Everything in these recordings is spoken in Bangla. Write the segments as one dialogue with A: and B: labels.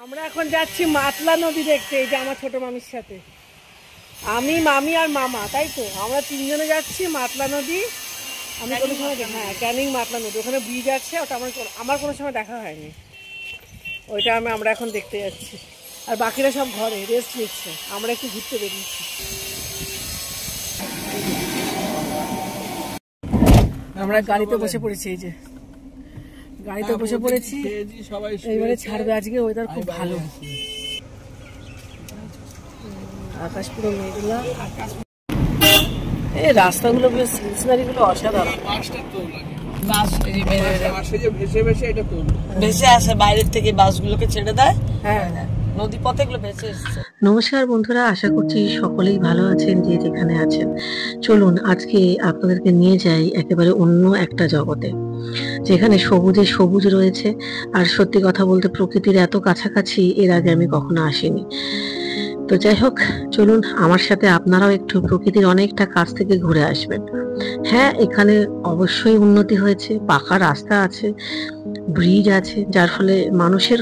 A: আমরা এখন যাচ্ছি মাতলা নদী দেখতে, এই যে আমার ছোট মামির সাথে। আমি, মামি আর মামা, তাই তো আমরা তিনজনে যাচ্ছি মাতলা নদী। আমি কোনো সময়, হ্যাঁ, ক্যানিং মাতলা নদী, ওখানে ব্রিজ আছে, ওটা আমার কোনো সময় দেখা হয়নি। ওইটা আমরা এখন দেখতে যাচ্ছি। আর বাকিরা সব ঘরে রেস্ট নিচ্ছে, আমরা একটু ঘুরতে বেরিয়েছি। আমরা গাড়িতে বসে পড়েছি, এই যে গাড়িতে বসে পড়েছি, এইবারে ছাড়বে। আজকে ওয়েদার খুব ভালো, আকাশ পুরো মেঘলা। এই রাস্তাগুলো বেশ, সিনারি গুলো অসাধারণ।
B: ভেসে আসে বাইরের থেকে, বাসগুলোকে ছেড়ে দেয়। হ্যাঁ, নদী পথে এগুলো ভেসে এসছে।
C: নমস্কার বন্ধুরা, আশা করছি সকলেই ভালো আছেন যে যেখানে আছেন। চলুন আজকে আপনাদেরকে নিয়ে যাই একেবারে অন্য একটা জগতে, যেখানে সবুজে সবুজ রয়েছে। আর সত্যি কথা বলতে প্রকৃতির এত কাছাকাছি এর আগে আমি কখনো আসিনি। তো যাই হোক, চলুন আমার সাথে আপনারাও একটু প্রকৃতির অনেকটা কাছ থেকে ঘুরে আসবেন। হ্যাঁ, এখানে অবশ্যই উন্নতি হয়েছে, পাকা রাস্তা আছে, ব্রিজ আছে, যার ফলে মানুষের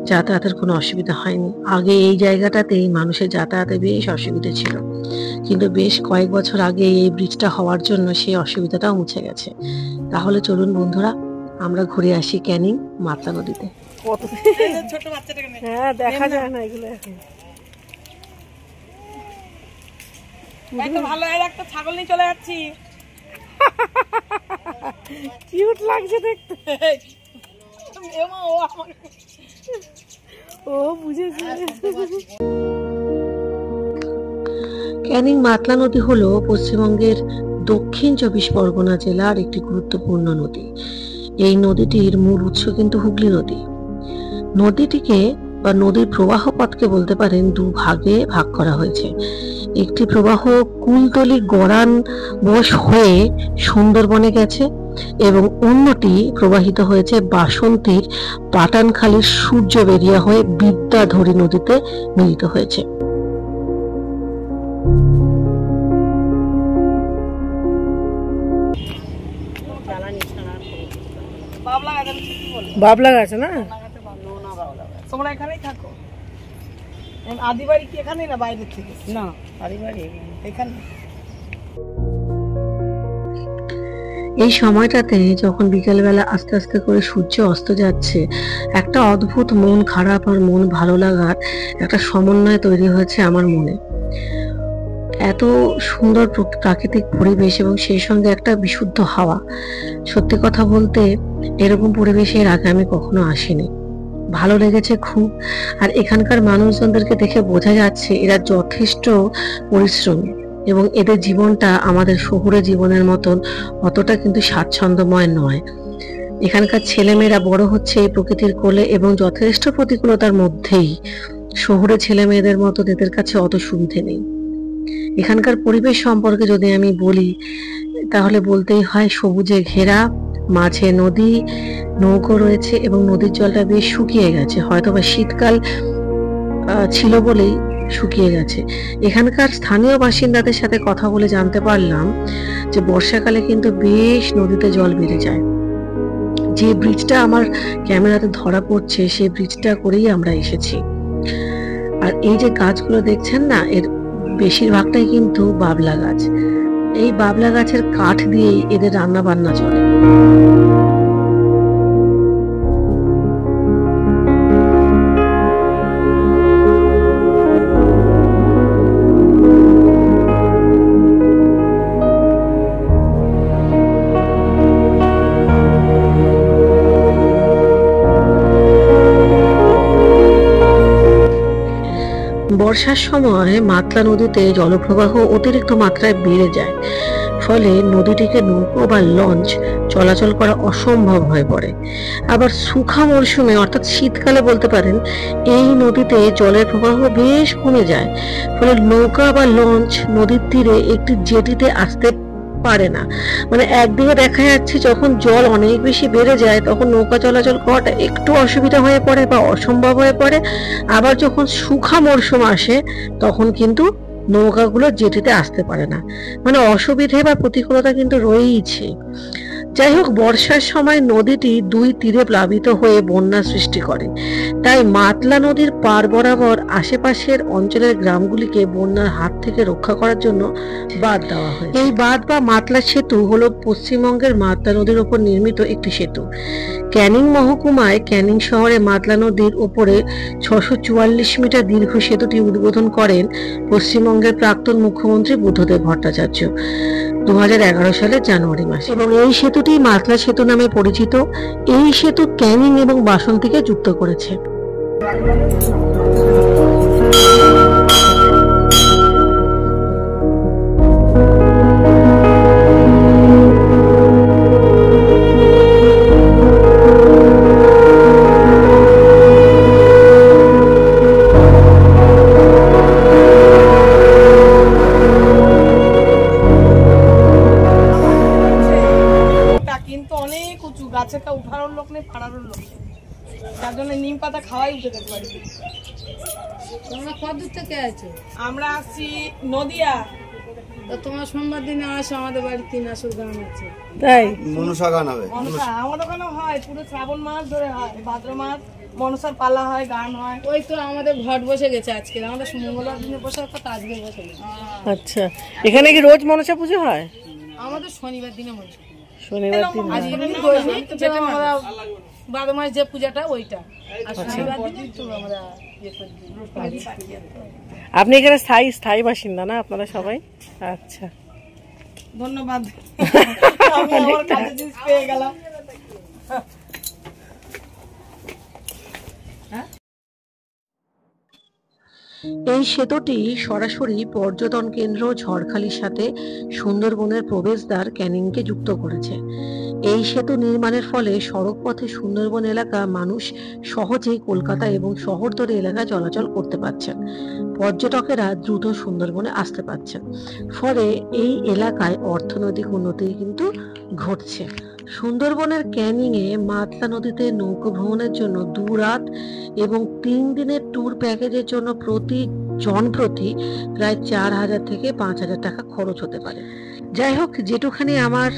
C: যাতায়াতের কোনো অসুবিধা হয়নি। আগে এই জায়গাটাতেই মানুষের যাতায়াতে বেশ অসুবিধা ছিল, কিন্তু বেশ কয়েক বছর আগে এই ব্রিজটা হওয়ার জন্য সেই অসুবিধাটাও মুছে গেছে। তাহলে চলুন বন্ধুরা, আমরা ঘুরে আসি ক্যানিং মাতলা নদীতে।
A: কত ছোট বাচ্চাটাকে, হ্যাঁ, দেখা যায় না এগুলো এখন।
B: ভালো, একটা ছাগল নিয়ে চলে যাচ্ছি,
A: কিউট লাগছে দেখতে। ও বুঝেছে।
C: ক্যানিং মাতলা নদী হলো পশ্চিমবঙ্গের দক্ষিণ 24 পরগনা জেলার একটি গুরুত্বপূর্ণ নদী। এই নদীটির মূল উৎস কিন্তু হুগলি নদী। নদীটিকে বা নদীর প্রবাহ পথকে বলতে পারেন দুভাগে ভাগ করা হয়েছে। একটি প্রবাহ কুলতলি গড়ান বশ হয়ে সুন্দরবনে গেছে এবং অন্যটি প্রবাহিত হয়েছে বাসন্তীর পাটানখালীর সূর্য বেরিয়া হয়ে বিদ্যাধরী নদীতে মিলিত হয়েছে।
A: বাবলা গাছ না,
B: তোমরা এখানেই থাকো। আদি বাড়ি কি এখানেই না বাইরের থেকে?
A: না, আদি বাড়ি
B: এখানে।
C: এই সময়টাতে যখন বিকেলবেলা আস্তে আস্তে করে সূর্য অস্ত যাচ্ছে, একটা অদ্ভুত মন খারাপ আর মন ভালো লাগার একটা সমন্বয় তৈরি হয়েছে আমার মনে। এত সুন্দর প্রাকৃতিক পরিবেশ এবং সেই সঙ্গে একটা বিশুদ্ধ হাওয়া। সত্যি কথা বলতে এরকম পরিবেশে এর আগে আমি কখনো আসিনি, ভালো লেগেছে খুব। আর এখানকার মানুষজনদেরকে দেখে বোঝা যাচ্ছে এরা যথেষ্ট পরিশ্রমী এবং এদের জীবনটা আমাদের শহুরে জীবনের মতন অতটা কিন্তু স্বাচ্ছন্দ্যময় নয়। এখানকার ছেলেমেয়েরা বড় হচ্ছে এই প্রকৃতির কোলে এবং যথেষ্ট প্রতিকূলতার মধ্যেই। শহুরে ছেলে মেয়েদের মতো এদের কাছে অত সুবিধে নেই। এখানকার পরিবেশ সম্পর্কে যদি আমি বলি তাহলে বলতেই হয় সবুজে ঘেরা, মাঝে নদী, নৌকো রয়েছে এবং নদীর জলটা বেশ শুকিয়ে গেছে, হয়তোবা শীতকাল ছিল বলেই শুকিয়ে গেছে। এখানকার স্থানীয় বাসিন্দাদের সাথে কথা বলে জানতে পারলাম যে বর্ষাকালে কিন্তু বেশ নদীতে জল বেড়ে যায়। যে ব্রিজটা আমার ক্যামেরাতে ধরা পড়ছে সেই ব্রিজটা করেই আমরা এসেছি। আর এই যে গাছগুলো দেখছেন না, এর বেশিরভাগটাই কিন্তু বাবলা গাছ। এই বাবলা গাছের কাঠ দিয়েই এদের রান্না বান্না চলে। বর্ষার সময় মাতলা নদীতে জলপ্রবাহ অতিরিক্ত মাত্রায় বেড়ে যায়, ফলে নদীটিকে নৌকো বা লঞ্চ চলাচল করা অসম্ভব হয়ে পড়ে। আবার শুখা মরশুমে অর্থাৎ শীতকালে বলতে পারেন এই নদীতে জলের প্রবাহ বেশ কমে যায়, ফলে নৌকা বা লঞ্চ নদীর তীরে একটি জেটিতে আসতে পারে না। মানে একদিকে দেখা যাচ্ছে যখন জল অনেক বেশি বেড়ে যায় তখন নৌকা চলাচল করাটা একটু অসুবিধা হয়ে পড়ে বা অসম্ভব হয়ে পড়ে। আবার যখন শুখা মরশুম আসে তখন কিন্তু নৌকাগুলো জেটিতে আসতে পারে না। মানে অসুবিধে বা প্রতিকূলতা কিন্তু রয়েইছে। যাই হোক, বর্ষার সময় নদীটি দুই তীরে প্লাবিত হয়ে বন্যা সৃষ্টি করে, তাই মাতলা নদীর পার বরাবর আশেপাশের অঞ্চলের গ্রামগুলিকে বন্যার হাত থেকে রক্ষা করার জন্য বাঁধ দেওয়া হয়। এই বাঁধ বা মাতলা সেতু হলো পশ্চিমবঙ্গের মাতলা নদীর উপর নির্মিত একটি সেতু। ক্যানিং মহকুমায় ক্যানিং শহরে মাতলা নদীর উপরে 644 মিটার দীর্ঘ সেতুটি উদ্বোধন করেন পশ্চিমবঙ্গের প্রাক্তন মুখ্যমন্ত্রী বুদ্ধদেব ভট্টাচার্য 2011 সালের জানুয়ারি মাসে, এবং এই সেতুটি মাতলা সেতু নামে পরিচিত। এই সেতু ক্যানিং এবং বাসন্তীকে যুক্ত করেছে।
B: কিন্তু অনেক উঁচু, গাছেটা উঠানোর লোক নেই, পাড়ানোর লোক নেই, তার জন্য নিম পাতা খাওয়াই উঠে যেতে পারি।
D: তোমরা কত দূর থেকে আছো?
B: আমরা আসছি নদিয়া।
D: তো তোমার সোমবার দিনে আসো, আমাদের বাড়ি 3 আসর গান আছে।
A: তাই
E: মনসা গান হবে।
B: মনসা আমাদের ওখানে হয়, পুরো শ্রাবণ মাস ধরে হয়, ভাদ্র মাস মনসার পালা হয়, গান হয়।
D: ওই তো আমাদের ঘট বসে গেছে আজকে, আমাদের মঙ্গলবার দিনে বসে কথা আজকে বসে গেছে।
A: আচ্ছা, এখানে কি রোজ মনসা পুজো হয়?
D: আমাদের শনিবার দিনে মনে
A: শনিবার দিন
D: আজকে দিন করিনি, যেটা আমরা 12 মাস যে পূজাটা ওইটা, আর শনিবার দিনে তো আমরা ইয়ে করি।
A: আপনি এখানে স্থায়ী বাসিন্দা না আপনারা সবাই? আচ্ছা,
B: ধন্যবাদ, আমি আমার কাছে জিনিস পেয়ে গেলাম।
C: এই সেতুটি সরাসরি পর্যটন কেন্দ্র ঝড়খালির সাথে সুন্দরবনের প্রবেশদ্বার ক্যানিংকে যুক্ত করেছে। এই সেতু নির্মাণের ফলে সড়ক পথে সুন্দরবন এলাকা মানুষ সহজেই কলকাতা এবং শহরতলি এলাকায় চলাচল করতে পারছেন। পর্যটকেরা দ্রুত সুন্দরবনে আসতে পারছেন, ফলে এই এলাকায় অর্থনৈতিক উন্নতি কিন্তু ঘটছে। সুন্দরবনের ক্যানিং এ মাতলা নদীতে নৌকো ভ্রমণের জন্য 2 রাত এবং 3 দিনের ট্যুর প্যাকেজের জন্য প্রতি প্রায় 4000 থেকে 5000 টাকা খরচ হতে পারে। যাই হোক, যেটুখানি আমার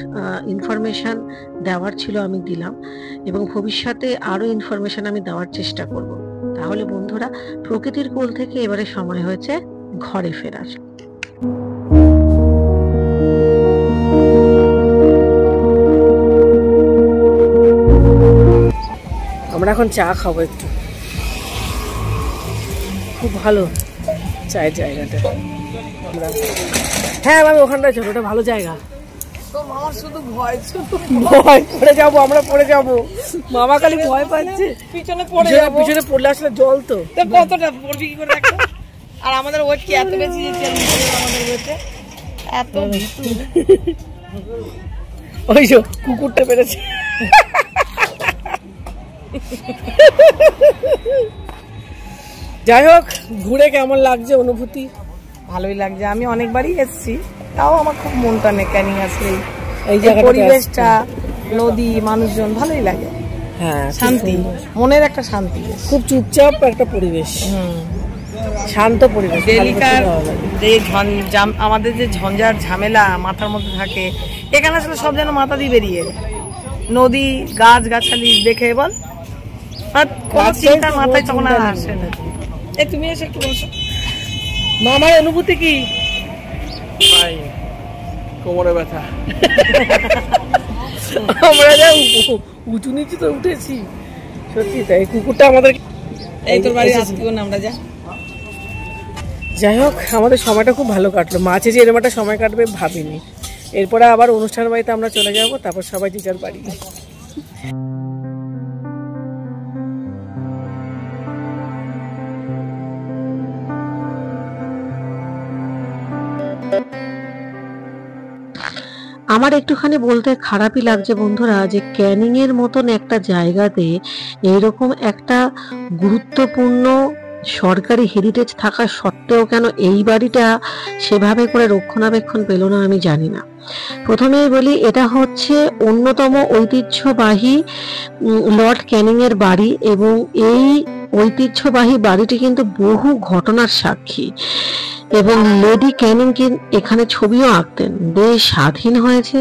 C: ইনফরমেশন দেওয়ার ছিল আমি দিলাম, এবং ভবিষ্যতে আরো ইনফরমেশন আমি দেওয়ার চেষ্টা করব। তাহলে বন্ধুরা, প্রকৃতির কোল থেকে এবারে সময় হয়েছে ঘরে ফেরার।
A: আমরা এখন চা খাবো একটু, খুব ভালো চায়ের জায়গাটা। হ্যাঁ আমি ওখানটায় চলো, ওটা ভালো জায়গা।
B: তো আমার শুধু ভয়,
A: ভয় পড়ে যাবো, আমরা পড়ে যাবো, মামা খালি ভয় পাচ্ছে।
B: পিছনে পড়ে যাবো,
A: পিছনে পড়লে আসলে জল তো
B: কতটা পড়বি কি করে দেখো। আর আমাদের ওয়েট কি এত বেশি, আমাদের ওয়েটে এত ভিতু।
A: ওই যে কুকুরটা পেরেছে। যাই হোক, ঘুরে কেমন লাগছে অনুভূতি?
B: ভালোই লাগছে, আমি অনেকবারই এসেছি, তাও আমার খুব মনটা নেই ক্যানিং আসলে।
A: এই
B: পরিবেশটা, নদী, মানুষজন ভালোই লাগে।
A: হ্যাঁ,
B: শান্তি, মনের একটা শান্তি,
A: খুব চুপচাপ একটা পরিবেশ, শান্ত পরিবেশ।
B: ডেলিকার যে আমাদের যে ঝঞ্ঝার ঝামেলা মাথার মধ্যে থাকে, এখানে আসলে সব যেন মাথা দিয়ে বেরিয়ে যায়। নদী, গাছ গাছালি দেখে বল, আর কোনো চিন্তা মাথায় তখন আর আসে না। তুমি এসে একটু বসো।
A: মামার অনুভূতি কি?
E: কোমরে ব্যথা।
A: আমরা যা উঁচু নিচু তো উঠেছি, সত্যি তাই। কুকুরটা আমাদের
B: এই তোর বাড়ি আত্মীয় না, আমরা যা।
A: যাই হোক, আমাদের সময়টা খুব ভালো কাটলো। মাঝে যে এরকম একটা সময় কাটবে ভাবিনি। এরপরে আবার অনুষ্ঠান বাড়িতে আমরা চলে যাব, তারপর সবাই যে যার বাড়ি।
C: আমার একটুখানি বলতে খারাপই লাগছে বন্ধুরা, যে ক্যানিং এর মতন একটা জায়গাতে এইরকম একটা গুরুত্বপূর্ণ সরকারি হেরিটেজ থাকা সত্ত্বেও কেন এই বাড়িটা সেভাবে করে রক্ষণাবেক্ষণ পেল না আমি জানি না। প্রথমেই বলি, এটা হচ্ছে অন্যতম ঐতিহ্যবাহী লর্ড ক্যানিং এর বাড়ি, এবং এই ঐতিহ্যবাহী বাড়িটি কিন্তু বহু ঘটনার সাক্ষী এবং লেডি ক্যানিং এখানে ছবিও আঁকতেন। দেশ স্বাধীন হয়েছে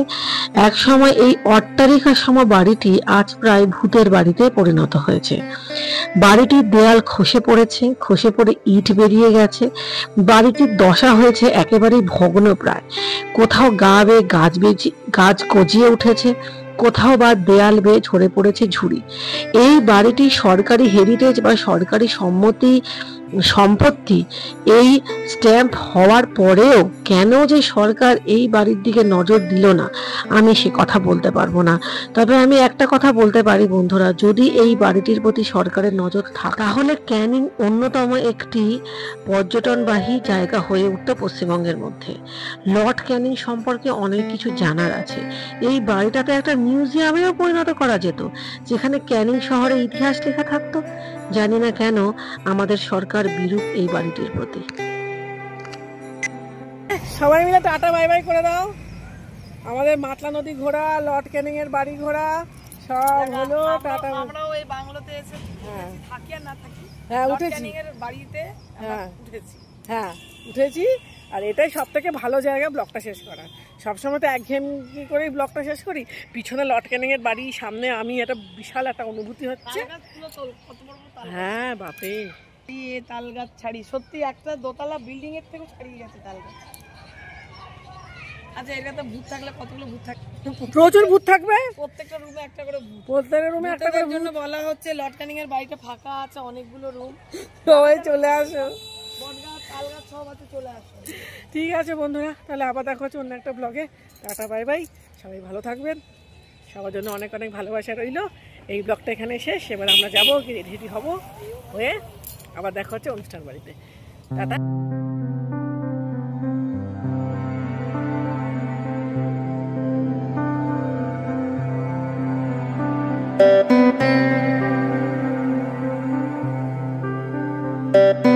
C: এক সময় এই অট্টালিকা সম বাড়িটি আজ প্রায় ভূতের বাড়িতে পরিণত হয়েছে। বাড়িটির দেয়াল খসে পড়েছে, খসে পড়ে ইট বেরিয়ে গেছে। বাড়িটির দশা হয়েছে একেবারেই ভগ্নপ্রায়। কোথাও গা বেয়ে গাছ গজিয়ে উঠেছে, কোথাও বা দেয়াল বেয়ে ঝরে পড়েছে ঝুড়ি। এই বাড়িটি সরকারি হেরিটেজ বা সরকারি সম্পত্তি এই স্ট্যাম্প হওয়ার পরেও কেন যে সরকার এই বাড়ির দিকে নজর দিল না আমি সে কথা বলতে পারবো না। তবে আমি একটা কথা বলতে পারি বন্ধুরা, যদি এই বাড়িটির প্রতি সরকারের নজর থাকে তাহলে ক্যানিং অন্যতম একটি পর্যটনবাহী জায়গা হয়ে উঠত পশ্চিমবঙ্গের মধ্যে। লর্ড ক্যানিং সম্পর্কে অনেক কিছু জানার আছে। এই বাড়িটাতে একটা মিউজিয়ামেও পরিণত করা যেত, যেখানে ক্যানিং শহরে ইতিহাস লেখা থাকতো। জানি না কেন আমাদের সরকার বিরূপ এই বাড়িটির প্রতি।
A: সবাই মিলে টাটা বাই বাই করে দাও। আমাদের মাতলা নদী ঘোরা, লর্ড ক্যানিং এর বাড়ি ঘোরা সব হলো। টাটা।
B: আমরাও এই বাংলোতে এসে থাকি আর না থাকি,
A: হ্যাঁ উঠেছি,
B: বাড়িতে উঠেছি।
A: হ্যাঁ উঠেছি। আর এটাই সব থেকে ভালো জায়গা ব্লগটা শেষ করা। সবসময় তো একঘেয়েমি করেই ব্লগটা শেষ করি। পিছনে লর্ড ক্যানিং এর বাড়ি, সামনে আমি, একটা বিশাল একটা অনুভূতি হচ্ছে। হ্যাঁ বাপরে,
B: তাল গাছ ছাড়ি সত্যি একটা দোতলা বিল্ডিং এর থেকে ছাড়িয়ে গেছে তাল গাছ। আচ্ছা এর কাছে ভূত থাকলে কতগুলো ভূত থাকবে?
A: প্রচুর ভূত থাকবে,
B: প্রত্যেকটা রুমে একটা করে ভূত।
A: প্রত্যেকের রুমে একটা করে
B: জন্য বলা হচ্ছে লর্ড ক্যানিং এর বাড়িটা ফাঁকা আছে, অনেকগুলো রুম,
A: সবাই চলে আসো।
B: বটগাছ তাল গাছ সব আছে, চলে আসো।
A: ঠিক আছে বন্ধুরা, তাহলে আবার দেখা হচ্ছে অন্য একটা ব্লগে। টাটা বাই বাই, সবাই ভালো থাকবেন। সবার জন্য অনেক অনেক ভালোবাসা রইল। এই ব্লগটা এখানে শেষ। এবার আমরা যাবো, রেডি হব হয়ে আবার দেখা হচ্ছে অনুষ্ঠান বাড়িতে। টাটা।
C: Thank you.